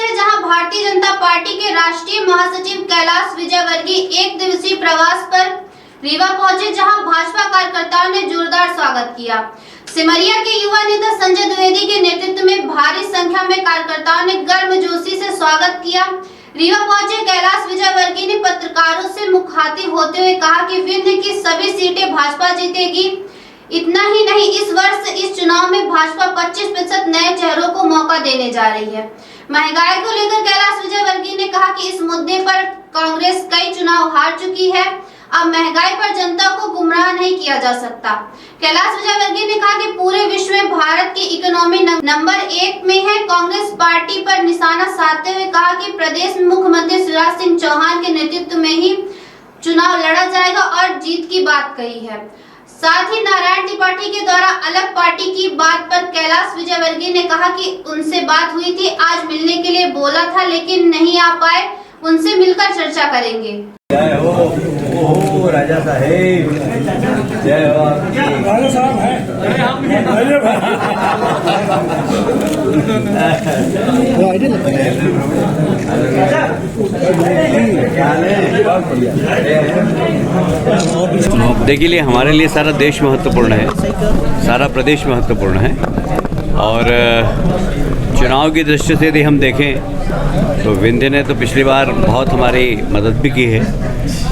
है जहां भारतीय जनता पार्टी के राष्ट्रीय महासचिव कैलाश विजयवर्गीय एक दिवसीय प्रवास पर रीवा पहुंचे, जहां भाजपा कार्यकर्ताओं ने जोरदार स्वागत किया। सिमरिया के युवा नेता संजय द्विवेदी के नेतृत्व में भारी संख्या में कार्यकर्ताओं ने गर्मजोशी से स्वागत किया। रीवा पहुंचे कैलाश विजयवर्गीय ने पत्रकारों से मुखातिब होते हुए कहा कि विंध्य की सभी सीटें भाजपा जीतेगी। इतना ही नहीं, इस वर्ष इस चुनाव में भाजपा 25% नए चेहरों को मौका देने जा रही है। महंगाई को लेकर कैलाश विजयवर्गीय ने कहा कि इस मुद्दे पर कांग्रेस कई चुनाव हार चुकी है, अब महंगाई पर जनता को गुमराह नहीं किया जा सकता। कैलाश विजयवर्गीय ने कहा कि पूरे विश्व में भारत की इकोनॉमी नंबर 1 में है। कांग्रेस पार्टी पर निशाना साधते हुए कहा कि प्रदेश में मुख्यमंत्री शिवराज सिंह चौहान के नेतृत्व में ही चुनाव लड़ा जाएगा और जीत की बात कही है। साथ ही नारायण त्रिपाठी के द्वारा अलग पार्टी की बात पर कैलाश विजयवर्गीय ने कहा कि उनसे बात हुई थी, आज मिलने के लिए बोला था लेकिन नहीं आ पाए, उनसे मिलकर चर्चा करेंगे। जय हो राजा साहेब, जय हो राजा साहब है। देखिए लिए हमारे लिए सारा देश महत्वपूर्ण है, सारा प्रदेश महत्वपूर्ण है और चुनाव की दृष्टि से यदि हम देखें तो विंध्य ने तो पिछली बार बहुत हमारी मदद भी की है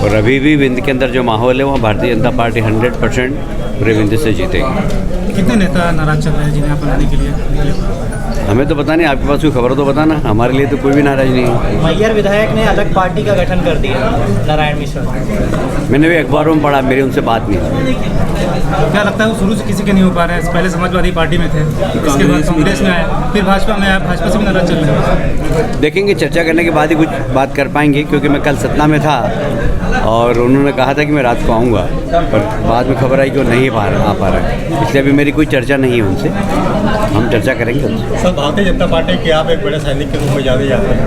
और अभी भी विंध्य के अंदर जो माहौल है वहाँ भारतीय जनता पार्टी 100% पूरे विंध्य से जीतेगी। कितने नेता नाराज चल रहे हैं जिन्हें आप बनाने के लिए? हमें तो पता नहीं, आपके पास कोई खबर तो बताना। हमारे लिए तो कोई भी नाराज नहीं है। मैयर विधायक ने अलग पार्टी का गठन कर दिया, नारायण मिश्रा। मैंने भी अखबारों में पढ़ा, मेरी उनसे बात नहीं हुई। क्या लगता है वो शुरू से किसी के नहीं हो पा रहे हैं? पहले समाजवादी पार्टी में थे, इसके बाद कांग्रेस में आए, फिर भाजपा में आए, भाजपा से भी नाराज चल रहे हैं। देखेंगे, चर्चा करने के बाद ही कुछ बात कर पाएंगे, क्योंकि मैं कल सतना में था और उन्होंने कहा था कि मैं रात को आऊँगा, पर बाद में खबर आई कि वो नहीं आ पा रहा है, इसलिए अभी मेरी कोई चर्चा नहीं है उनसे। हम चर्चा करेंगे उनसे। सर, भारतीय जनता पार्टी के आप एक बड़े सैनिक के रूप में जाने जाते हैं,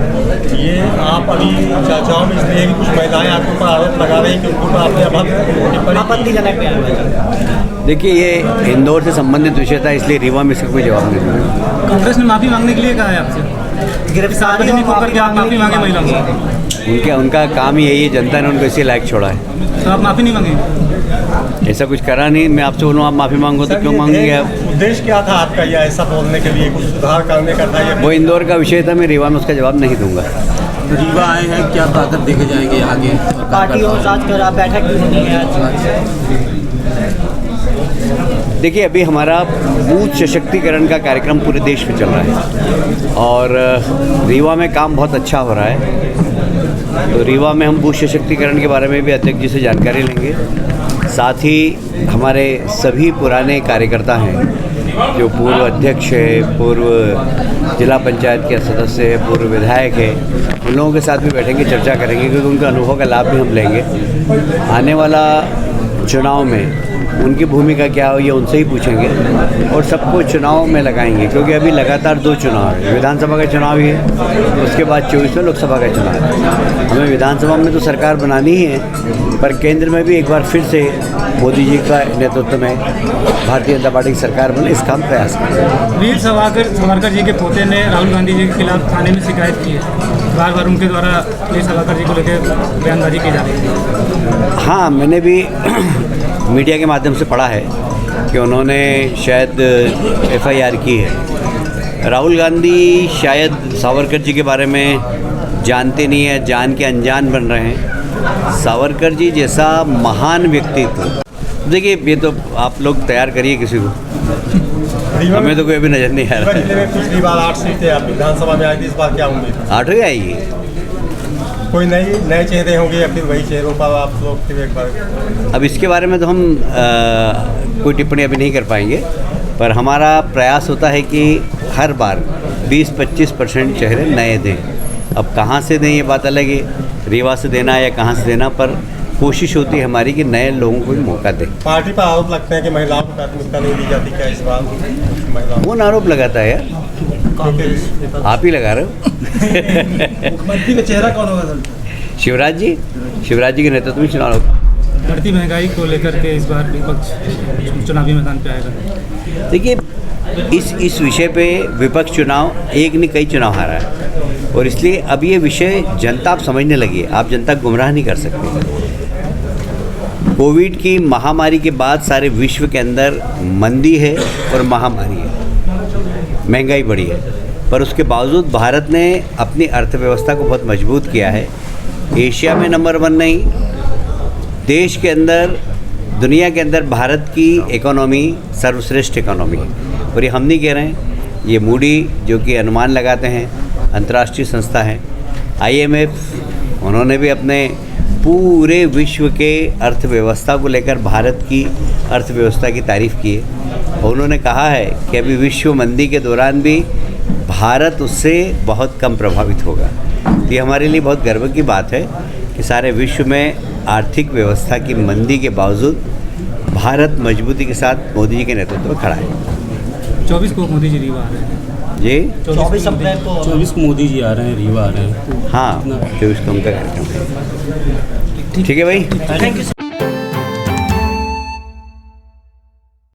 ये आप अभी चर्चाओं में इसलिए कि कुछ महिलाएं आपके ऊपर आरोप लगा रही हैं कि उनके ऊपर आपने आपत्तिजनक बयान। देखिए, ये इंदौर से संबंधित विषय था, इसलिए रीवा में इसका कोई जवाब नहीं दूँगा। कांग्रेस ने माफी मांगने के लिए कहा है आपसे, गिरफ्तारी होकर के आप माफी मांगे महिलाओं से? उनका काम ही यही है, जनता ने उनको इसी लायक छोड़ा है। तो आप माफी नहीं मांगे? ऐसा कुछ करा नहीं। मैं आपसे बोलूँ आप माफ़ी मांगो तो क्यों मांगेंगे आप? उद्देश्य क्या था आपका, या ऐसा बोलने के लिए कुछ सुधार करने का था? वो इंदौर का विषय था, मैं रीवा में उसका जवाब नहीं दूंगा। रीवा आए हैं, क्या ताकत देखे जाएंगे आगे? पार्टी और साथ कर बैठक भी होनी है आज। देखिए, अभी हमारा बूथ सशक्तिकरण का कार्यक्रम पूरे देश में चल रहा है और रीवा में काम बहुत अच्छा हो रहा है। तो रीवा में हम बूथ सशक्तिकरण के बारे में भी अध्यक्ष जी से जानकारी लेंगे। साथ ही हमारे सभी पुराने कार्यकर्ता हैं, जो पूर्व अध्यक्ष है, पूर्व जिला पंचायत के सदस्य है, पूर्व विधायक है, उन लोगों के साथ भी बैठेंगे, चर्चा करेंगे, क्योंकि उनका अनुभव का लाभ भी हम लेंगे। आने वाला चुनाव में उनकी भूमिका क्या हो ये उनसे ही पूछेंगे और सबको चुनाव में लगाएंगे, क्योंकि अभी लगातार 2 चुनाव है। विधानसभा का चुनाव ही है, उसके बाद 24 में लोकसभा का चुनाव है। हमें विधानसभा में तो सरकार बनानी ही है, पर केंद्र में भी एक बार फिर से मोदी जी का नेतृत्व में भारतीय जनता पार्टी की सरकार बने, इसका हम प्रयास करें। वीर सावरकर जी के पोते ने राहुल गांधी जी के खिलाफ थाने में शिकायत की है, बार बार उनके द्वारा वीर सावरकर जी को लेकर बयानबाजी की जा रही है। हाँ, मैंने भी मीडिया के माध्यम से पढ़ा है कि उन्होंने शायद FIR की है। राहुल गांधी शायद सावरकर जी के बारे में जानते नहीं है, जान के अनजान बन रहे हैं। सावरकर जी जैसा महान व्यक्तित्व, देखिए ये तो आप लोग तैयार करिए किसी को, हमें तो कोई अभी नजर नहीं आ रहा है। पिछली बार 8 सीटें आप विधानसभा में आई थी, इस बार क्या उम्मीद? 8 ही आएगी। कोई नए चेहरे होंगे या फिर वही चेहरों पर आप लोग फिर एक बार? अब इसके बारे में तो हम कोई टिप्पणी अभी नहीं कर पाएंगे, पर हमारा प्रयास होता है कि हर बार 20-25% चेहरे नए दें। अब कहाँ से दें ये बात अलग है, रीवा से देना या कहाँ से देना, पर कोशिश होती है हमारी कि नए लोगों को भी मौका दें। पार्टी पर आरोप लगते हैं कि महिलाओं को प्राथमिकता नहीं दी जाती, क्या इस बार महिलाओं? कौन आरोप लगाता है यार? आप ही लगा रहे हो। मुख्यमंत्री का चेहरा कौन होगा? शिवराज जी के नेतृत्व में चुनाव होगा। बढ़ती महंगाई को लेकर के इस बार विपक्ष चुनावी मैदान पे आएगा। देखिए, इस विषय पे विपक्ष चुनाव एक नहीं कई चुनाव हारा है। और इसलिए अब ये विषय जनता आप समझने लगी है, आप जनता को गुमराह नहीं कर सकते। कोविड की महामारी के बाद सारे विश्व के अंदर मंदी है और महामारी है, महंगाई बढ़ी है, पर उसके बावजूद भारत ने अपनी अर्थव्यवस्था को बहुत मजबूत किया है। एशिया में नंबर 1 नहीं, देश के अंदर, दुनिया के अंदर भारत की इकोनॉमी सर्वश्रेष्ठ इकोनॉमी है। और ये हम नहीं कह रहे हैं, ये मूडी जो कि अनुमान लगाते हैं, अंतर्राष्ट्रीय संस्था है, IMF, उन्होंने भी अपने पूरे विश्व के अर्थव्यवस्था को लेकर भारत की अर्थव्यवस्था की तारीफ़ की है और उन्होंने कहा है कि अभी विश्व मंदी के दौरान भी भारत उससे बहुत कम प्रभावित होगा। ये हमारे लिए बहुत गर्व की बात है कि सारे विश्व में आर्थिक व्यवस्था की मंदी के बावजूद भारत मजबूती के साथ मोदी जी के नेतृत्व में खड़ा है। 24 को मोदी जी रीवा आ रहे हैं जी 24 अप्रैल को 24 मोदी जी आ रहे हैं, रीवा आ रहे हैं। हाँ, 24 को उनका कार्यक्रम है। ठीक है भाई। Thank you.